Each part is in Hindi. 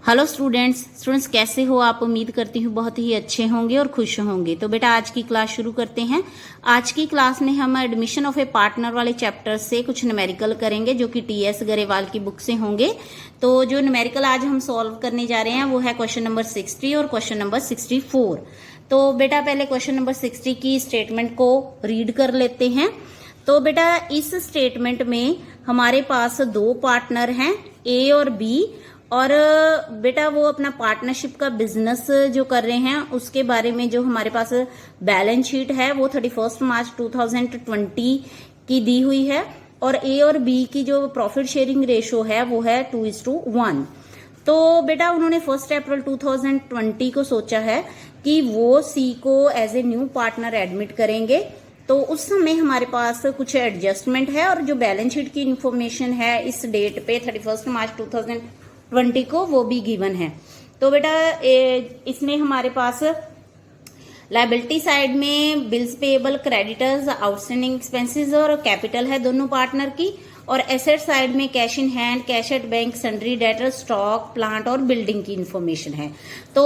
हेलो स्टूडेंट्स कैसे हो आप। उम्मीद करती हूँ बहुत ही अच्छे होंगे और खुश होंगे। तो बेटा आज की क्लास शुरू करते हैं। आज की क्लास में हम एडमिशन ऑफ ए पार्टनर वाले चैप्टर से कुछ न्यूमेरिकल करेंगे जो कि टीएस गरेवाल की बुक से होंगे। तो जो न्यूमेरिकल आज हम सॉल्व करने जा रहे हैं वो है क्वेश्चन नंबर 60 और क्वेश्चन नंबर 64। तो बेटा पहले क्वेश्चन नंबर 60 की स्टेटमेंट को रीड कर लेते हैं। तो बेटा इस स्टेटमेंट में हमारे पास दो पार्टनर हैं ए और बी, और बेटा वो अपना पार्टनरशिप का बिजनेस जो कर रहे हैं उसके बारे में जो हमारे पास बैलेंस शीट है वो 31 मार्च 2020 की दी हुई है, और ए और बी की जो प्रॉफिट शेयरिंग रेशो है वो है 2:1। तो बेटा उन्होंने 1 अप्रैल 2020 को सोचा है कि वो सी को as a new partner admit करेंगे। तो उस समय हमारे पास कुछ एडजस्टमेंट है, और जो बैलेंस शीट की इंफॉर्मेशन है इस डेट पे 31 मार्च 2020 को वो भी गिवन है। तो बेटा इसमें हमारे पास लायबिलिटी साइड में bills payable, creditors, outstanding expenses और कैपिटल है दोनों पार्टनर की, और एसेट साइड में cash in hand, cash at bank, sundry debtor, stock, plant और बिल्डिंग की इंफॉर्मेशन है। तो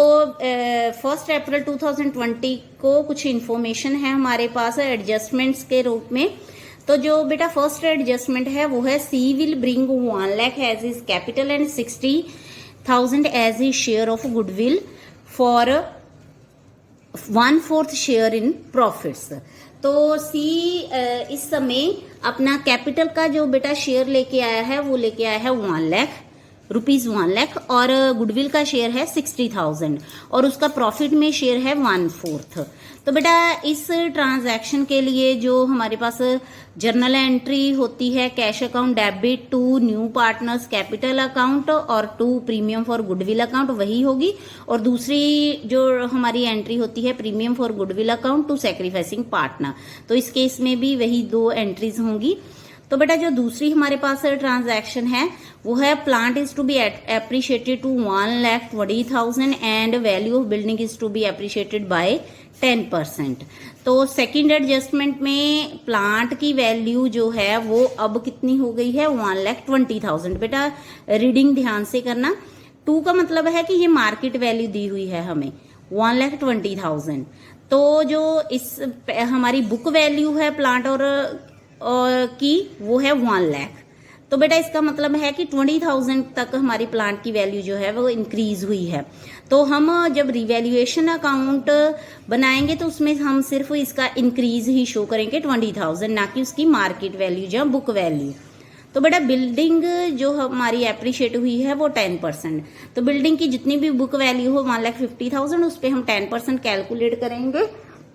1 अप्रैल 2020 को कुछ इंफॉर्मेशन है हमारे पास एडजस्टमेंट्स के रूप में। तो जो बेटा फर्स्ट एडजस्टमेंट है वो है C will bring 1 lakh as his capital and 60,000 as his share of goodwill for 1/4 share in profits. तो सी इस समय अपना कैपिटल का जो बेटा शेयर लेके आया है वो लेके आया है 1 लाख रुपीज 1 लाख, और गुडविल का शेयर है 60,000, और उसका प्रॉफिट में शेयर है 1/4। तो बेटा इस ट्रांजैक्शन के लिए जो हमारे पास जर्नल एंट्री होती है, cash account debit to new partners capital account और to premium for goodwill account वही होगी, और दूसरी जो हमारी एंट्री होती है premium for goodwill account to sacrificing partner. तो इस केस में भी वही दो एंट्रीज होंगी। तो बेटा जो दूसरी हमारे पास ट्रांजैक्शन है वो है plant is to be appreciated to 1,20,000 and value of building is to be appreciated by 10%। तो सेकंड एडजस्टमेंट में प्लांट की वैल्यू जो है वो अब कितनी हो गई है 1,20,000। बेटा रीडिंग ध्यान से करना, 2 का मतलब है कि ये मार्केट वैल्यू दी हुई है हमें 1,20,000। तो जो इस हमारी बुक वैल्यू है प्लांट और की वो है 1 लाख। तो बेटा इसका मतलब है कि 20,000 तक हमारी प्लांट की वैल्यू जो है वो इंक्रीज हुई है। तो हम जब रिवैल्यूएशन अकाउंट बनाएंगे तो उसमें हम सिर्फ इसका इंक्रीज ही शो करेंगे 20,000, ना कि उसकी मार्केट वैल्यू या बुक वैल्यू। तो बेटा बिल्डिंग जो हमारी एप्रिशिएट हुई है वो 10%। तो बिल्डिंग की जितनी भी बुक वैल्यू हो 1,50,000 उस पर हम 10% कैलकुलेट करेंगे।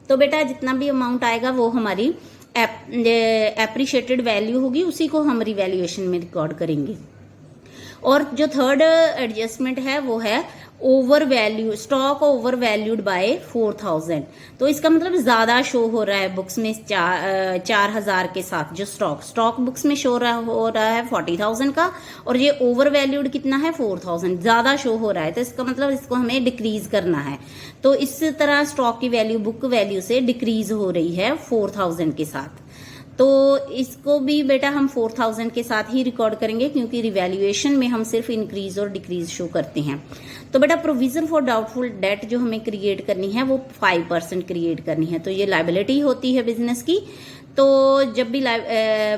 तो बेटा जितना भी अमाउंट आएगा वो हमारी एप्रिशिएटेड वैल्यू होगी, उसी को हम रिवैल्यूएशन में रिकॉर्ड करेंगे। और जो थर्ड एडजस्टमेंट है वो है over value, stock over valued bye 4,000। तो इसका मतलब ज्यादा शो हो रहा है बुक्स में 4,000 के साथ। जो स्टॉक बुक्स में शो हो रहा है 40,000 का, और ये ओवर वैल्यूड कितना है 4,000, ज्यादा शो हो रहा है। तो इसका मतलब इसको हमें डिक्रीज करना है। तो इस तरह स्टॉक की वैल्यू बुक वैल्यू से डिक्रीज हो रही है 4,000 के साथ। तो इसको भी बेटा हम 4,000 के साथ ही रिकॉर्ड करेंगे, क्योंकि रिवैल्यूएशन में हम सिर्फ इंक्रीज और डिक्रीज शो करते हैं। तो बेटा प्रोविजन फॉर डाउटफुल डेट जो हमें क्रिएट करनी है वो 5% क्रिएट करनी है। तो ये लायबिलिटी होती है बिजनेस की। तो जब भी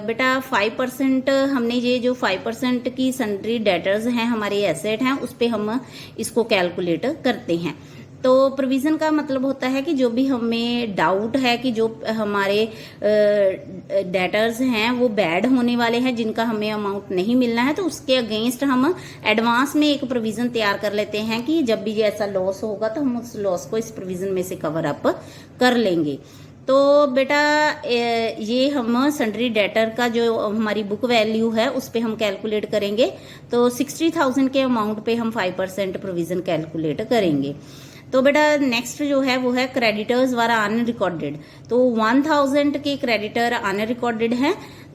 बेटा 5% हमने ये जो 5% की सन्ड्री डेटर्स हैं हमारे एसेट हैं उस पर हम इसको कैलकुलेट करते हैं। तो प्रोविजन का मतलब होता है कि जो भी हमें डाउट है कि जो हमारे डेटर्स हैं वो बैड होने वाले हैं, जिनका हमें अमाउंट नहीं मिलना है, तो उसके अगेंस्ट हम एडवांस में एक प्रोविजन तैयार कर लेते हैं कि जब भी ऐसा लॉस होगा तो हम उस लॉस को इस प्रोविजन में से कवर अप कर लेंगे। तो बेटा ये हम सन्ड्री डेटर का जो हमारी बुक वैल्यू है उस पे हम कैलकुलेट करेंगे। तो 60,000 के अमाउंट पे हम 5% प्रोविजन कैलकुलेट करेंगे। तो बेटा नेक्स्ट जो है वो है क्रेडिटर्स वाला अनरिकॉर्डेड। तो 1,000 के क्रेडिटर अनरिकॉर्डेड है।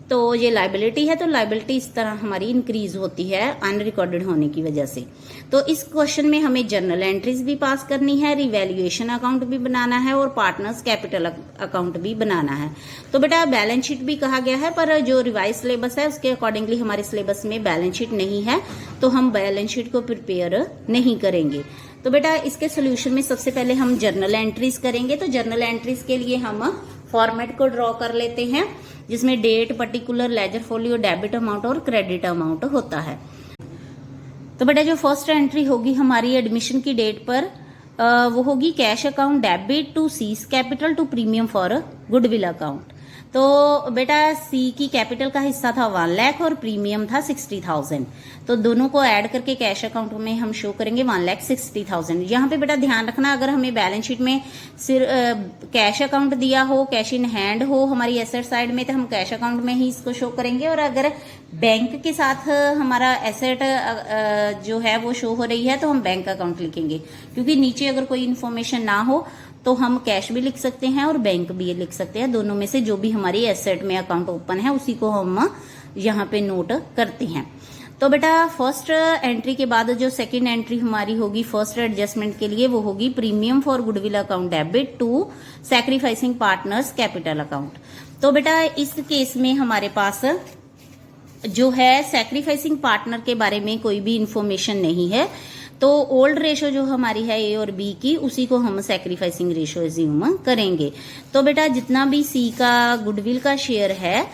तो ये लाइबिलिटी है, तो लाइबिलिटी इस तरह हमारी इंक्रीज होती है अनरिकॉर्डेड होने की वजह से। तो इस क्वेश्चन में हमें जर्नल एंट्रीज भी पास करनी है, रिवैल्यूएशन अकाउंट भी बनाना है और पार्टनर्स कैपिटल अकाउंट भी बनाना है। तो बेटा बैलेंस शीट भी कहा गया है, पर जो रिवाइज सिलेबस है उसके अकॉर्डिंगली हमारे सिलेबस में बैलेंस शीट नहीं है, तो हम बैलेंस शीट को प्रिपेयर नहीं करेंगे। तो बेटा इसके सोल्यूशन में सबसे पहले हम जर्नल एंट्रीज करेंगे। तो जर्नल एंट्रीज के लिए हम फॉर्मेट को ड्रॉ कर लेते हैं, जिसमें date, particular, ledger folio, debit amount और क्रेडिट अमाउंट होता है। तो बेटा जो फर्स्ट एंट्री होगी हमारी एडमिशन की डेट पर, वो होगी cash account debit to C's capital to premium for goodwill account. तो बेटा सी की कैपिटल का हिस्सा था 1 लाख और प्रीमियम था 60,000। तो दोनों को ऐड करके कैश अकाउंट में हम शो करेंगे 1,60,000। यहाँ पे बेटा ध्यान रखना, अगर हमें बैलेंस शीट में सिर्फ कैश अकाउंट दिया हो, कैश इन हैंड हो हमारी एसेट साइड में, तो हम कैश अकाउंट में ही इसको शो करेंगे। और अगर बैंक के साथ हमारा एसेट जो है वो शो हो रही है तो हम बैंक अकाउंट लिखेंगे, क्योंकि नीचे अगर कोई इन्फॉर्मेशन ना हो तो हम कैश भी लिख सकते हैं और बैंक भी लिख सकते हैं। दोनों में से जो भी हमारी एसेट में अकाउंट ओपन है उसी को हम यहाँ पे नोट करते हैं। तो बेटा फर्स्ट एंट्री के बाद जो सेकंड एंट्री हमारी होगी फर्स्ट एडजस्टमेंट के लिए, वो होगी premium for goodwill account debit to sacrificing partners capital account. तो बेटा इस केस में हमारे पास जो है सैक्रिफाइसिंग पार्टनर के बारे में कोई भी इंफॉर्मेशन नहीं है। तो ओल्ड रेशो जो हमारी है ए और बी की, उसी को हम सैक्रिफाइसिंग रेशो एज्यूम करेंगे। तो बेटा जितना भी सी का गुडविल का शेयर है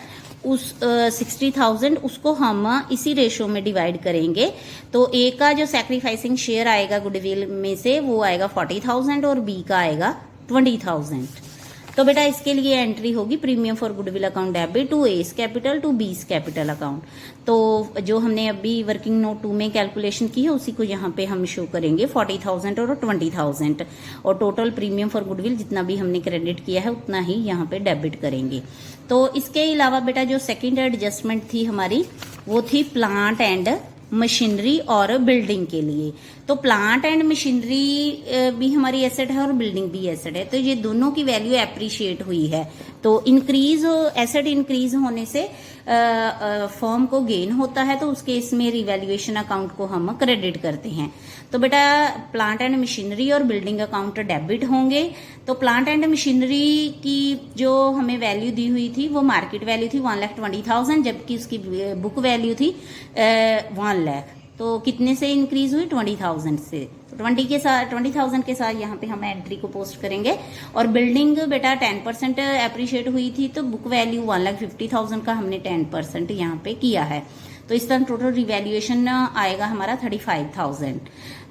उस 60,000 उसको हम इसी रेशो में डिवाइड करेंगे। तो ए का जो सैक्रिफाइसिंग शेयर आएगा गुडविल में से वो आएगा 40,000 और बी का आएगा 20,000। तो बेटा इसके लिए एंट्री होगी premium for goodwill account debit to A's capital to B's capital account. तो जो हमने अभी वर्किंग नोट 2 में कैलकुलेशन की है उसी को यहाँ पे हम शो करेंगे 40,000 और 20,000, और टोटल प्रीमियम फॉर गुडविल जितना भी हमने क्रेडिट किया है उतना ही यहाँ पे डेबिट करेंगे। तो इसके अलावा बेटा जो सेकेंड एडजस्टमेंट थी हमारी वो थी प्लांट एंड मशीनरी और बिल्डिंग के लिए। तो प्लांट एंड मशीनरी भी हमारी एसेट है और बिल्डिंग भी एसेट है, तो ये दोनों की वैल्यू एप्रिशिएट हुई है। तो इंक्रीज एसेट इंक्रीज होने से फर्म को गेन होता है, तो उस केस में रिवैल्यूएशन अकाउंट को हम क्रेडिट करते हैं। तो बेटा प्लांट एंड मशीनरी और बिल्डिंग अकाउंट डेबिट होंगे। तो प्लांट एंड मशीनरी की जो हमें वैल्यू दी हुई थी वो मार्केट वैल्यू थी 1,20,000, जबकि उसकी बुक वैल्यू थी 1 लाख। तो कितने से इंक्रीज हुई 20,000 से। तो 20,000 के साथ यहाँ पे हम एंट्री को पोस्ट करेंगे। और बिल्डिंग बेटा 10% एप्रिशिएट हुई थी, तो बुक वैल्यू 1,50,000 का हमने 10% यहाँ पे किया है। तो इस तरह टोटल रिवैल्यूएशन आएगा हमारा 35,000।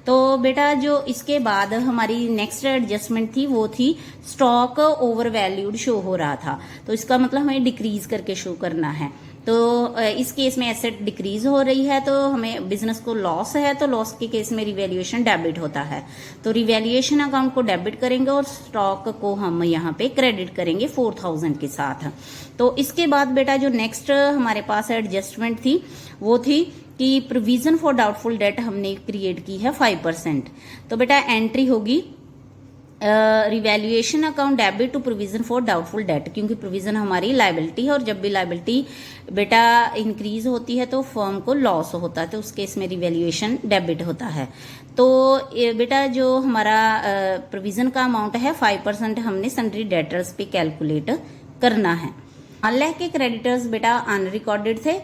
तो बेटा जो इसके बाद हमारी नेक्स्ट एडजस्टमेंट थी वो थी स्टॉक ओवर वैल्यूड शो हो रहा था, तो इसका मतलब हमें डिक्रीज करके शो करना है। तो इस केस में एसेट डिक्रीज हो रही है, तो हमें बिजनेस को लॉस है, तो लॉस के केस में रिवैल्यूएशन डेबिट होता है। तो रिवैल्यूएशन अकाउंट को डेबिट करेंगे और स्टॉक को हम यहाँ पे क्रेडिट करेंगे 4,000 के साथ। तो इसके बाद बेटा जो नेक्स्ट हमारे पास एडजस्टमेंट थी वो थी कि प्रोविजन फॉर डाउटफुल डेट हमने क्रिएट की है 5%। तो बेटा एंट्री होगी revaluation account debit to provision for doubtful debt, क्योंकि प्रोविजन हमारी लायबिलिटी है और जब भी लायबिलिटी बेटा इंक्रीज होती है तो फर्म को लॉस होता है, तो उस केस में रिवैल्यूएशन डेबिट होता है। तो बेटा जो हमारा प्रोविजन का अमाउंट है 5% हमने सन्ड्री डेटर्स पे कैलकुलेट करना है। 1 लाख के क्रेडिटर्स बेटा अनरिकॉर्डेड थे,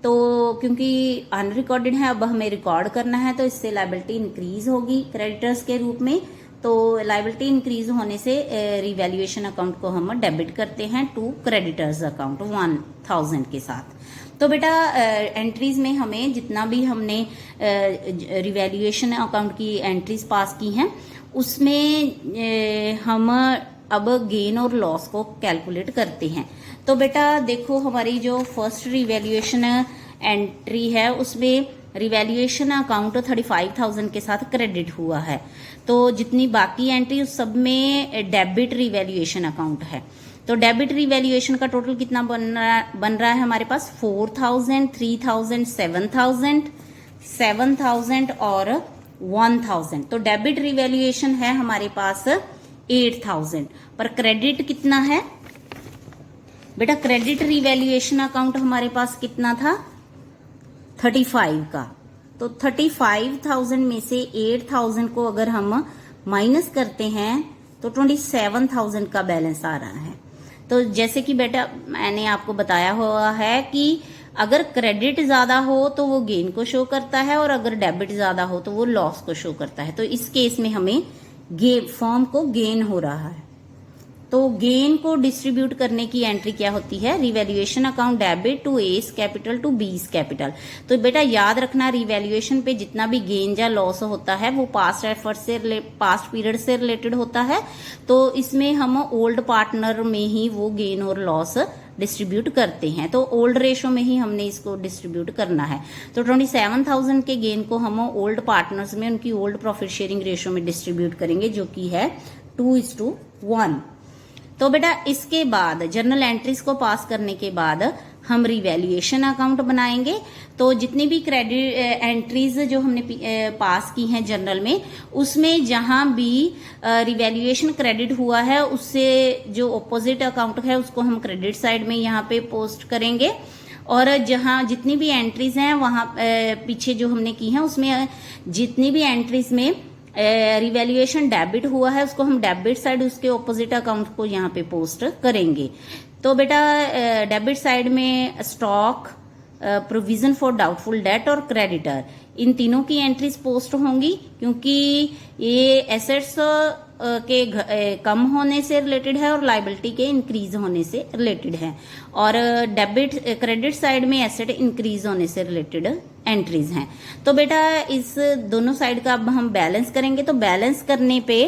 तो क्योंकि अनरिकॉर्डेड है अब हमें रिकॉर्ड करना है, तो इससे लायबिलिटी इंक्रीज होगी क्रेडिटर्स के रूप में। तो लायबिलिटी इंक्रीज होने से रिवैल्यूएशन अकाउंट को हम डेबिट करते हैं टू क्रेडिटर्स अकाउंट 1,000 के साथ। तो बेटा एंट्रीज में हमें जितना भी हमने रिवैल्यूएशन अकाउंट की एंट्रीज पास की हैं उसमें हम अब गेन और लॉस को कैलकुलेट करते हैं। तो बेटा देखो हमारी जो फर्स्ट रिवैल्यूएशन एंट्री है उसमें रिवैल्यूएशन अकाउंट 35,000 के साथ क्रेडिट हुआ है, तो जितनी बाकी एंट्री उस सब में डेबिट रिवैल्यूएशन अकाउंट है। तो डेबिट रिवैल्यूएशन का टोटल कितना बन रहा है हमारे पास 4,000, 3,000, 7,000 और 1,000। तो डेबिट रिवैल्यूएशन है हमारे पास 8,000, पर क्रेडिट कितना है बेटा क्रेडिट रिवैल्यूएशन अकाउंट हमारे पास कितना था 35 का, तो 35,000 में से 8,000 को अगर हम माइनस करते हैं तो 27,000 का बैलेंस आ रहा है। तो जैसे कि बेटा मैंने आपको बताया हुआ है कि अगर क्रेडिट ज्यादा हो तो वो गेन को शो करता है और अगर डेबिट ज्यादा हो तो वो लॉस को शो करता है। तो इस केस में हमें फॉर्म को गेन हो रहा है, तो गेन को डिस्ट्रीब्यूट करने की एंट्री क्या होती है, revaluation account debit to A's capital to B's capital. तो बेटा याद रखना रिवैल्यूएशन पे जितना भी गेन या लॉस होता है वो पास्ट एफर्ट से पास्ट पीरियड से रिलेटेड होता है। तो इसमें हम ओल्ड पार्टनर में ही वो गेन और लॉस डिस्ट्रीब्यूट करते हैं, तो ओल्ड रेशो में ही हमने इसको डिस्ट्रीब्यूट करना है। तो 27,000 के गेन को हम ओल्ड पार्टनर्स में उनकी ओल्ड प्रॉफिट शेयरिंग रेशो में डिस्ट्रीब्यूट करेंगे, जो कि है 2:1। तो बेटा इसके बाद जर्नल एंट्रीज को पास करने के बाद हम रिवैल्यूएशन अकाउंट बनाएंगे। तो जितनी भी क्रेडिट एंट्रीज जो हमने पास की हैं जर्नल में, उसमें जहां भी रिवैल्यूएशन क्रेडिट हुआ है उससे जो ऑपोजिट अकाउंट है उसको हम क्रेडिट साइड में यहाँ पे पोस्ट करेंगे। और जहां जितनी भी एंट्रीज हैं वहां पीछे जो हमने की हैं उसमें जितनी भी एंट्रीज में रिवैल्यूएशन डेबिट हुआ है उसको हम डेबिट साइड उसके ऑपोजिट अकाउंट को यहाँ पे पोस्ट करेंगे। तो बेटा डेबिट साइड में stock, provision for doubtful date और क्रेडिटर, इन तीनों की एंट्रीज पोस्ट होंगी, क्योंकि ये एसेट्स के कम होने से रिलेटेड है और लाइबिलिटी के इंक्रीज होने से रिलेटेड है। और डेबिट क्रेडिट साइड में एसेट इंक्रीज होने से रिलेटेड एंट्रीज हैं। तो बेटा इस दोनों साइड का अब हम बैलेंस करेंगे। तो बैलेंस करने पे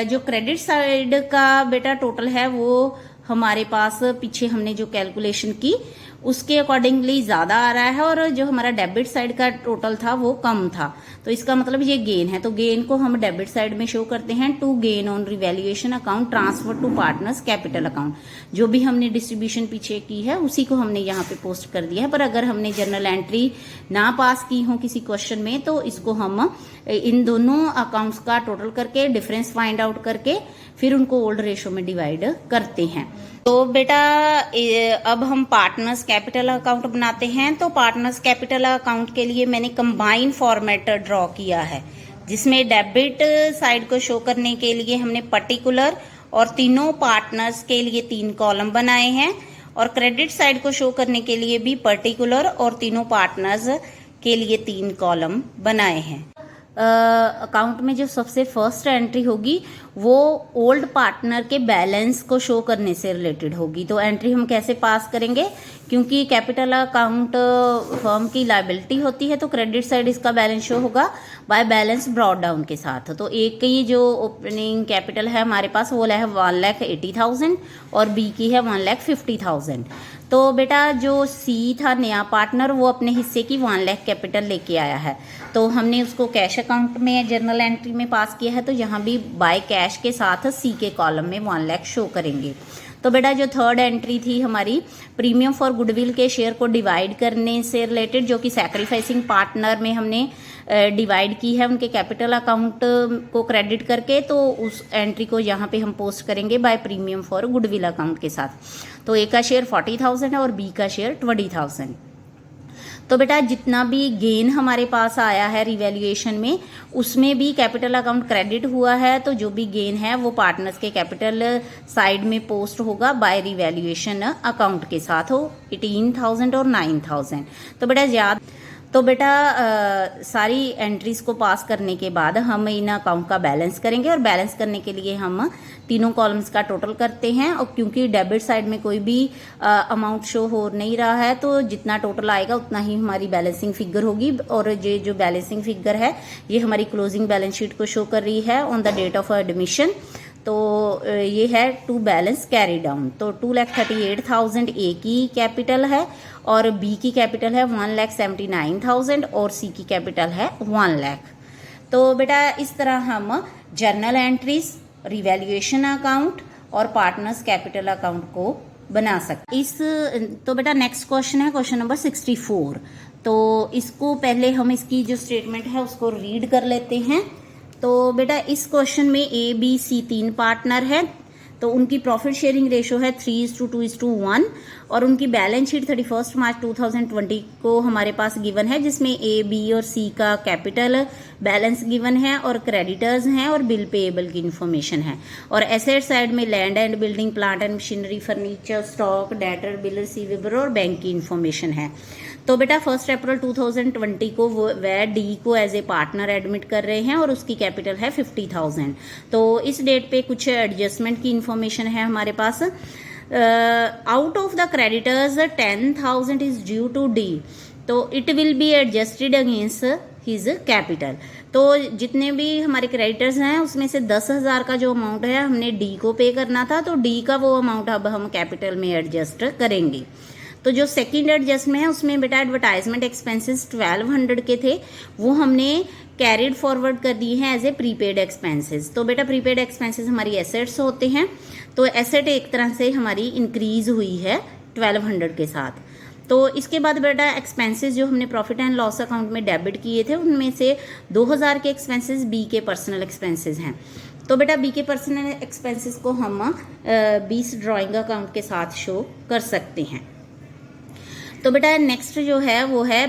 जो क्रेडिट साइड का बेटा टोटल है वो हमारे पास पीछे हमने जो कैलकुलेशन की उसके अकॉर्डिंगली ज्यादा आ रहा है, और जो हमारा डेबिट साइड का टोटल था वो कम था। तो इसका मतलब ये गेन है। तो गेन को हम डेबिट साइड में शो करते हैं to gain on revaluation account transfer to partners capital account. जो भी हमने डिस्ट्रीब्यूशन पीछे की है उसी को हमने यहाँ पे पोस्ट कर दिया है। पर अगर हमने जर्नल एंट्री ना पास की हो किसी क्वेश्चन में तो इसको हम इन दोनों अकाउंट्स का टोटल करके डिफरेंस फाइंड आउट करके फिर उनको ओल्ड रेशो में डिवाइड करते हैं। तो बेटा अब हम पार्टनर्स कैपिटल अकाउंट बनाते हैं। तो पार्टनर्स कैपिटल अकाउंट के लिए मैंने कंबाइन फॉर्मेट ड्रॉ किया है, जिसमें डेबिट साइड को शो करने के लिए हमने पर्टिकुलर और तीनों पार्टनर्स के लिए 3 कॉलम बनाए हैं, और क्रेडिट साइड को शो करने के लिए भी पर्टिकुलर और तीनों पार्टनर्स के लिए 3 कॉलम बनाए हैं। अकाउंट में जो सबसे फर्स्ट एंट्री होगी वो ओल्ड पार्टनर के बैलेंस को शो करने से रिलेटेड होगी। तो एंट्री हम कैसे पास करेंगे, क्योंकि कैपिटल अकाउंट फर्म की लायबिलिटी होती है तो क्रेडिट साइड इसका बैलेंस शो होगा बाय बैलेंस ब्रॉट डाउन के साथ। तो एक की जो ओपनिंग कैपिटल है हमारे पास वो है 1,80,000 और बी की है 1,50,000। तो बेटा जो सी था नया पार्टनर वो अपने हिस्से की 1 लाख कैपिटल लेके आया है, तो हमने उसको कैश अकाउंट में जर्नल एंट्री में पास किया है। तो यहाँ भी बाय कैश के साथ सी के कॉलम में 1 लाख शो करेंगे। तो बेटा जो थर्ड एंट्री थी हमारी प्रीमियम फॉर गुडविल के शेयर को डिवाइड करने से रिलेटेड, जो कि सैक्रिफाइसिंग पार्टनर में हमने डिवाइड की है उनके कैपिटल अकाउंट को क्रेडिट करके, तो उस एंट्री को यहाँ पे हम पोस्ट करेंगे by premium for goodwill account के साथ। तो ए का शेयर 40,000 है और बी का शेयर 20,000। तो बेटा जितना भी गेन हमारे पास आया है रिवैल्यूएशन में उसमें भी कैपिटल अकाउंट क्रेडिट हुआ है, तो जो भी गेन है वो पार्टनर्स के कैपिटल साइड में पोस्ट होगा बाय रिवैल्यूएशन अकाउंट के साथ हो 18,000 और 9,000। तो बेटा सारी एंट्रीज को पास करने के बाद हम इन अकाउंट का बैलेंस करेंगे, और बैलेंस करने के लिए हम तीनों कॉलम्स का टोटल करते हैं। और क्योंकि डेबिट साइड में कोई भी अमाउंट शो हो नहीं रहा है तो जितना टोटल आएगा उतना ही हमारी बैलेंसिंग फिगर होगी। और ये जो बैलेंसिंग फिगर है ये हमारी क्लोजिंग बैलेंस शीट को शो कर रही है on the date of admission. तो ये है टू बैलेंस कैरी डाउन। तो 2,38,000 ए की कैपिटल है और बी की कैपिटल है 1,79,000 और सी की कैपिटल है 1 लाख। तो बेटा इस तरह हम जर्नल एंट्रीज, रिवैल्यूएशन अकाउंट और पार्टनर्स कैपिटल अकाउंट को बना सकते। तो बेटा नेक्स्ट क्वेश्चन है क्वेश्चन नंबर 64। तो इसको पहले हम इसकी जो स्टेटमेंट है उसको रीड कर लेते हैं। तो बेटा इस क्वेश्चन में ए बी सी 3 पार्टनर है। तो उनकी प्रॉफिट शेयरिंग रेशो है 3:2:1 और उनकी बैलेंस शीट 31 मार्च 2020 को हमारे पास गिवन है, जिसमें ए, बी और सी का कैपिटल बैलेंस गिवन है और क्रेडिटर्स हैं और बिल पेएबल की इन्फॉर्मेशन है। और एसेट साइड में land and building, plant and machinery, furniture, stock, debtor, bill receivable और बैंक की इन्फॉर्मेशन है। तो बेटा 1 अप्रैल 2020 को वह डी को एज ए पार्टनर एडमिट कर रहे हैं और उसकी कैपिटल है 50,000। तो इस डेट पे कुछ एडजस्टमेंट की इन्फॉर्मेशन है हमारे पास। Out of the creditors 10,000 is due to D, तो it will be adjusted against his capital. तो जितने भी हमारे क्रेडिटर्स हैं उसमें से 10,000 का जो अमाउंट है हमने डी को पे करना था, तो डी का वो अमाउंट अब हम कैपिटल में एडजस्ट करेंगे। तो जो सेकंड एडजस्टमेंट है उसमें बेटा एडवर्टाइजमेंट एक्सपेंसेस 1200 के थे, वो हमने कैरिड फॉरवर्ड कर दिए हैं एज ए प्रीपेड एक्सपेंसेस। तो बेटा प्रीपेड एक्सपेंसेस हमारी एसेट्स होते हैं, तो एसेट एक तरह से हमारी इंक्रीज हुई है 1200 के साथ। तो इसके बाद बेटा एक्सपेंसेस जो हमने प्रॉफिट एंड लॉस अकाउंट में डेबिट किए थे उनमें से 2000 के एक्सपेंसेस बी के पर्सनल एक्सपेंसेस हैं। तो बेटा बी के पर्सनल एक्सपेंसेस को हम 20 ड्राइंग अकाउंट के साथ शो कर सकते हैं। तो बेटा नेक्स्ट जो है वो है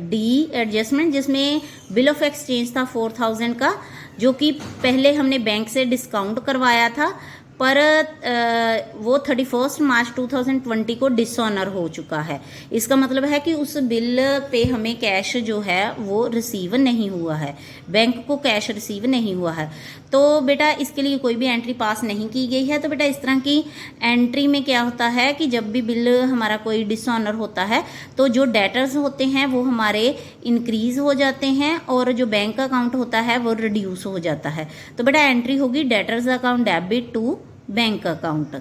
डी एडजस्टमेंट, जिसमें बिल ऑफ एक्सचेंज था 4000 का, जो कि पहले हमने बैंक से डिस्काउंट करवाया था, पर वो 31 मार्च 2020 को डिसऑनर हो चुका है। इसका मतलब है कि उस बिल पे हमें कैश जो है वो रिसीव नहीं हुआ है, बैंक को कैश रिसीव नहीं हुआ है। तो बेटा इसके लिए कोई भी एंट्री पास नहीं की गई है। तो बेटा इस तरह की एंट्री में क्या होता है कि जब भी बिल हमारा कोई डिसऑनर होता है तो जो डेटर्स होते हैं वो हमारे इंक्रीज हो जाते हैं और जो बैंक अकाउंट होता है वो रिड्यूस हो जाता है। तो बेटा एंट्री होगी debtors account debit to bank account.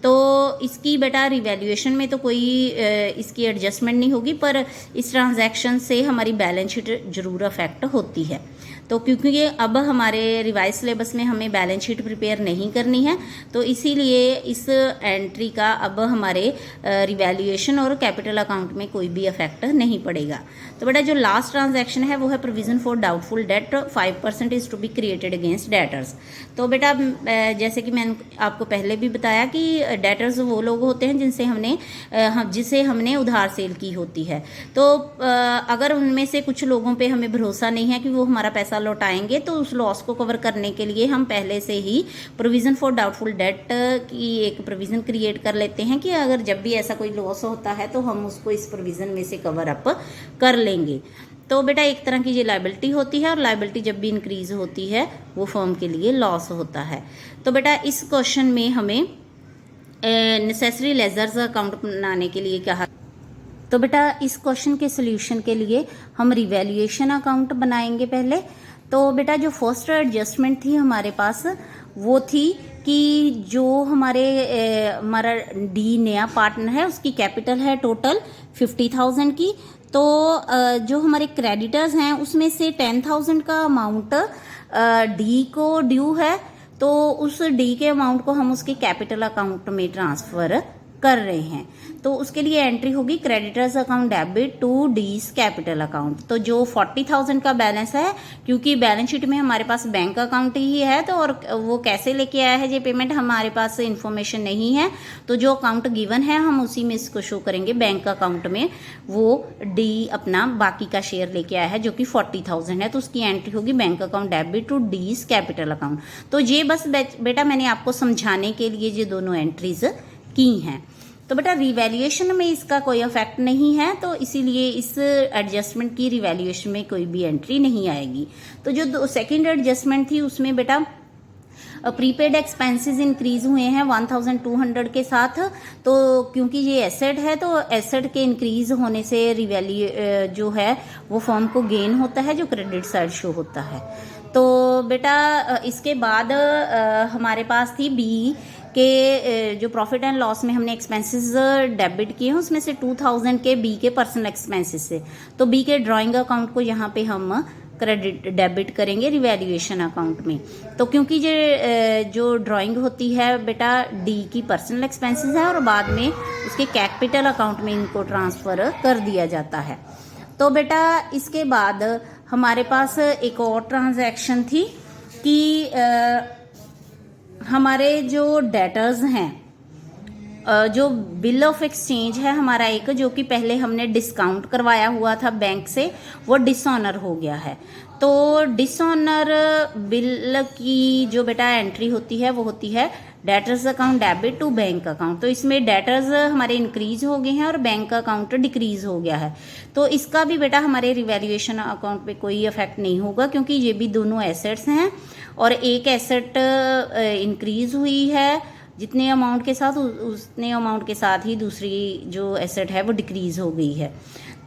तो इसकी बेटा रिवैल्यूएशन में तो कोई इसकी एडजस्टमेंट नहीं होगी, पर इस ट्रांजैक्शन से हमारी बैलेंस शीट जरूर अफेक्ट होती है। तो क्योंकि ये अब हमारे रिवाइज सिलेबस में हमें बैलेंस शीट प्रिपेयर नहीं करनी है, तो इसीलिए इस एंट्री का अब हमारे रिवैल्यूएशन और कैपिटल अकाउंट में कोई भी इफेक्ट नहीं पड़ेगा। तो बेटा जो लास्ट ट्रांजैक्शन है वो है provision for doubtful debt 5% is to be created against debtors. तो बेटा जैसे कि मैंने आपको पहले भी बताया कि डेटर्स वो लोग होते हैं जिसे हमने उधार सेल की होती है। तो अगर उनमें से कुछ लोगों पे हमें भरोसा नहीं है कि वो हमारा पैसा लौटाएंगे, तो उस लॉस को कवर करने के लिए हम पहले से ही प्रोविजन फॉर डाउटफुल डेट की एक प्रोविजन क्रिएट कर लेते हैं कि अगर जब भी ऐसा कोई लॉस होता है तो हम उसको इस प्रोविजन में से कवर अप कर लेंगे। तो बेटा एक तरह की ये लायबिलिटी होती है और लायबिलिटी जब भी इंक्रीज होती है वो फर्म के लिए लॉस होता है। तो बेटा इस क्वेश्चन में हमें नेसेसरी लेजर्स अकाउंट बनाने के लिए कहा। तो बेटा इस क्वेश्चन के सोल्यूशन के लिए हम रिवैल्यूएशन अकाउंट बनाएंगे पहले। तो बेटा जो फर्स्ट एडजस्टमेंट थी हमारे पास वो थी कि जो हमारा डी नया पार्टनर है उसकी कैपिटल है टोटल 50,000 की। तो जो हमारे क्रेडिटर्स हैं उसमें से 10,000 का अमाउंट डी को ड्यू है, तो उस डी के अमाउंट को हम उसके कैपिटल अकाउंट में ट्रांसफर कर रहे हैं। तो उसके लिए एंट्री होगी creditors account debit to D's capital account. तो जो 40,000 का बैलेंस है, क्योंकि बैलेंस शीट में हमारे पास बैंक अकाउंट ही है, तो और वो कैसे लेके आया है ये पेमेंट हमारे पास इंफॉर्मेशन नहीं है। तो जो अकाउंट गिवन है हम उसी में इसको शो करेंगे बैंक अकाउंट में। वो डी अपना बाकी का शेयर लेके आया है जो कि 40,000 है, तो उसकी एंट्री होगी bank account debit to D's capital account. तो ये बस बेटा मैंने आपको समझाने के लिए ये दोनों एंट्रीज की हैं। तो बेटा रिवैल्यूएशन में इसका कोई इफेक्ट नहीं है, तो इसीलिए इस एडजस्टमेंट की रिवैल्यूएशन में कोई भी एंट्री नहीं आएगी। तो जो सेकंड एडजस्टमेंट थी उसमें बेटा प्रीपेड एक्सपेंसेस इंक्रीज हुए हैं 1200 के साथ। तो क्योंकि ये एसेट है तो एसेट के इंक्रीज होने से रिवैल्यू जो है वो फर्म को गेन होता है, जो क्रेडिट साइड शो होता है। तो बेटा इसके बाद हमारे पास थी बी के जो प्रॉफिट एंड लॉस में हमने एक्सपेंसेस डेबिट किए हैं उसमें से 2000 के बी के पर्सनल एक्सपेंसेस से। तो बी के ड्राइंग अकाउंट को यहाँ पे हम क्रेडिट डेबिट करेंगे रिवैल्यूएशन अकाउंट में। तो क्योंकि ये जो ड्राइंग होती है बेटा डी की पर्सनल एक्सपेंसेस है और बाद में उसके कैपिटल अकाउंट में इनको ट्रांसफर कर दिया जाता है। तो बेटा इसके बाद हमारे पास एक और ट्रांजैक्शन थी कि हमारे जो डेटर्स हैं, जो बिल ऑफ एक्सचेंज है हमारा एक, जो कि पहले हमने डिस्काउंट करवाया हुआ था बैंक से, वो डिसऑनर हो गया है। तो डिसऑनर बिल की जो बेटा एंट्री होती है वो होती है debtors account debit to bank account. तो इसमें डेटर्स हमारे इंक्रीज हो गए हैं और बैंक अकाउंट डिक्रीज हो गया है। तो इसका भी बेटा हमारे रिवैल्यूएशन अकाउंट पे कोई इफेक्ट नहीं होगा, क्योंकि ये भी दोनों एसेट्स हैं और एक एसेट इंक्रीज हुई है जितने अमाउंट के साथ, उतने अमाउंट के साथ ही दूसरी जो एसेट है वो डिक्रीज हो गई है।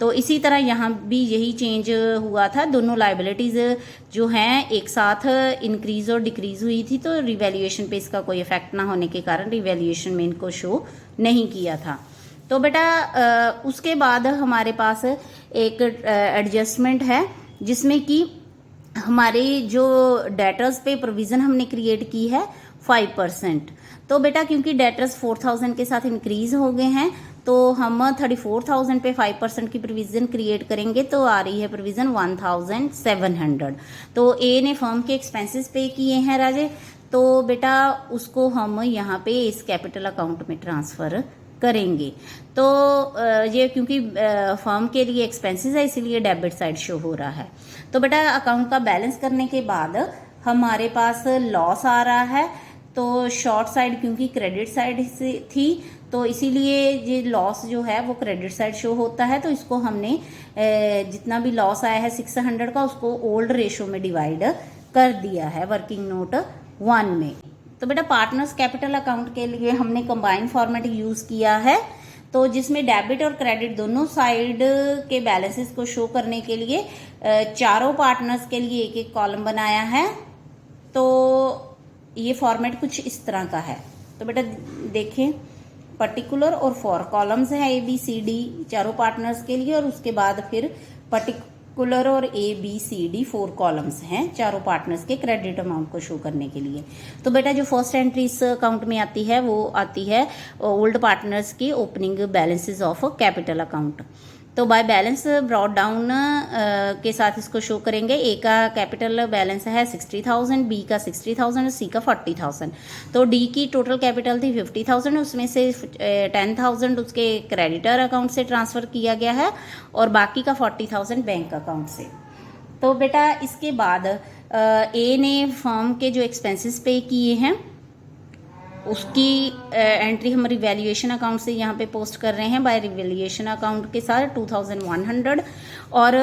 तो इसी तरह यहाँ भी यही चेंज हुआ था, दोनों लाइबिलिटीज़ जो हैं एक साथ इंक्रीज और डिक्रीज हुई थी। तो रिवैल्यूएशन पे इसका कोई इफेक्ट ना होने के कारण रिवैल्यूएशन में इनको शो नहीं किया था। तो बेटा उसके बाद हमारे पास एक एडजस्टमेंट है जिसमें कि हमारी जो डेटर्स पे प्रोविज़न हमने क्रिएट की है 5%। तो बेटा क्योंकि डेटर्स 4000 के साथ इंक्रीज हो गए हैं, तो हम 34,000 पे 5% की प्रोविज़न क्रिएट करेंगे, तो आ रही है प्रोविज़न 1700। तो ए ने फर्म के एक्सपेंसेस पे किए हैं राजे, तो बेटा उसको हम यहाँ पे इस कैपिटल अकाउंट में ट्रांसफ़र करेंगे। तो ये क्योंकि फर्म के लिए एक्सपेंसेस है इसीलिए डेबिट साइड शो हो रहा है। तो बेटा अकाउंट का बैलेंस करने के बाद हमारे पास लॉस आ रहा है। तो शॉर्ट साइड क्योंकि क्रेडिट साइड से थी, तो इसीलिए ये लॉस जो है वो क्रेडिट साइड शो होता है। तो इसको हमने जितना भी लॉस आया है 600 का, उसको ओल्ड रेशो में डिवाइड कर दिया है वर्किंग नोट 1 में। तो बेटा पार्टनर्स कैपिटल अकाउंट के लिए हमने कंबाइंड फॉर्मेट यूज किया है, तो जिसमें डेबिट और क्रेडिट दोनों साइड के बैलेंसेस को शो करने के लिए चारों पार्टनर्स के लिए एक एक कॉलम बनाया है। तो ये फॉर्मेट कुछ इस तरह का है। तो बेटा देखें, पर्टिकुलर और फॉर कॉलम्स है ABCD चारों पार्टनर्स के लिए, और उसके बाद फिर पर्टिकुलर और ABCD 4 कॉलम्स हैं चारों पार्टनर्स के क्रेडिट अमाउंट को शो करने के लिए। तो बेटा जो फर्स्ट एंट्री इस अकाउंट में आती है वो आती है ओल्ड पार्टनर्स की opening balances of capital account. तो बाय बैलेंस ब्रॉड डाउन के साथ इसको शो करेंगे। ए का कैपिटल बैलेंस है 60,000, बी का 60,000 और सी का 40,000। तो डी की टोटल कैपिटल थी 50,000, उसमें से 10,000 उसके क्रेडिटर अकाउंट से ट्रांसफ़र किया गया है और बाकी का 40,000 बैंक अकाउंट से। तो बेटा इसके बाद ए ने फर्म के जो एक्सपेंसेस पे किए हैं उसकी एंट्री हम रिवैल्यूएशन अकाउंट से यहाँ पे पोस्ट कर रहे हैं बाय रिवैल्यूएशन अकाउंट के साथ 2100। और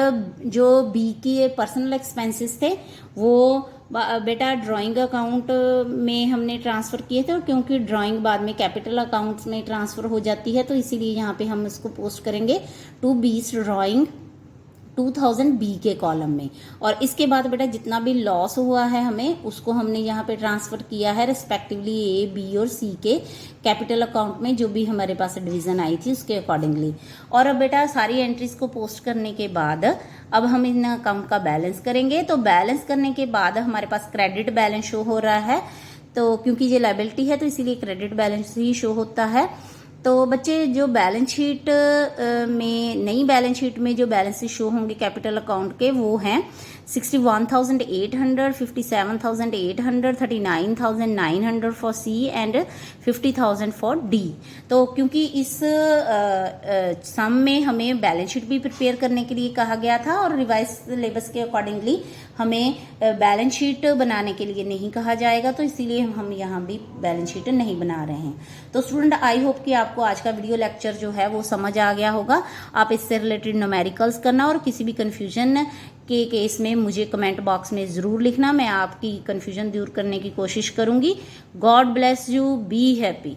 जो बी की पर्सनल एक्सपेंसेस थे वो बेटा ड्राइंग अकाउंट में हमने ट्रांसफ़र किए थे, और क्योंकि ड्राइंग बाद में कैपिटल अकाउंट्स में ट्रांसफ़र हो जाती है तो इसीलिए यहाँ पे हम इसको पोस्ट करेंगे टू बीस ड्राइंग 2000 बी के कॉलम में। और इसके बाद बेटा जितना भी लॉस हुआ है हमें उसको हमने यहाँ पे ट्रांसफ़र किया है रिस्पेक्टिवली ए, बी और सी के कैपिटल अकाउंट में, जो भी हमारे पास डिवीज़न आई थी उसके अकॉर्डिंगली। और अब बेटा सारी एंट्रीज को पोस्ट करने के बाद अब हम इन अकाउंट का बैलेंस करेंगे। तो बैलेंस करने के बाद हमारे पास क्रेडिट बैलेंस शो हो रहा है, तो क्योंकि ये लायबिलिटी है तो इसीलिए क्रेडिट बैलेंस ही शो होता है। तो बच्चे जो बैलेंस शीट में, नई बैलेंस शीट में जो बैलेंसेस शो होंगे कैपिटल अकाउंट के वो हैं 61,800, 57,800, 39,900 for C and 50,000 for D. तो क्योंकि इस सम में हमें बैलेंस शीट भी प्रिपेयर करने के लिए कहा गया था और रिवाइज सिलेबस के अकॉर्डिंगली हमें बैलेंस शीट बनाने के लिए नहीं कहा जाएगा, तो इसीलिए हम यहाँ भी बैलेंस शीट नहीं बना रहे हैं। तो स्टूडेंट आई होप कि आपको आज का वीडियो लेक्चर जो है वो समझ आ गया होगा। आप इससे रिलेटेड न्यूमेरिकल्स करना और किसी भी कन्फ्यूजन के केस में मुझे कमेंट बॉक्स में ज़रूर लिखना, मैं आपकी कन्फ्यूजन दूर करने की कोशिश करूँगी। God bless you, be happy.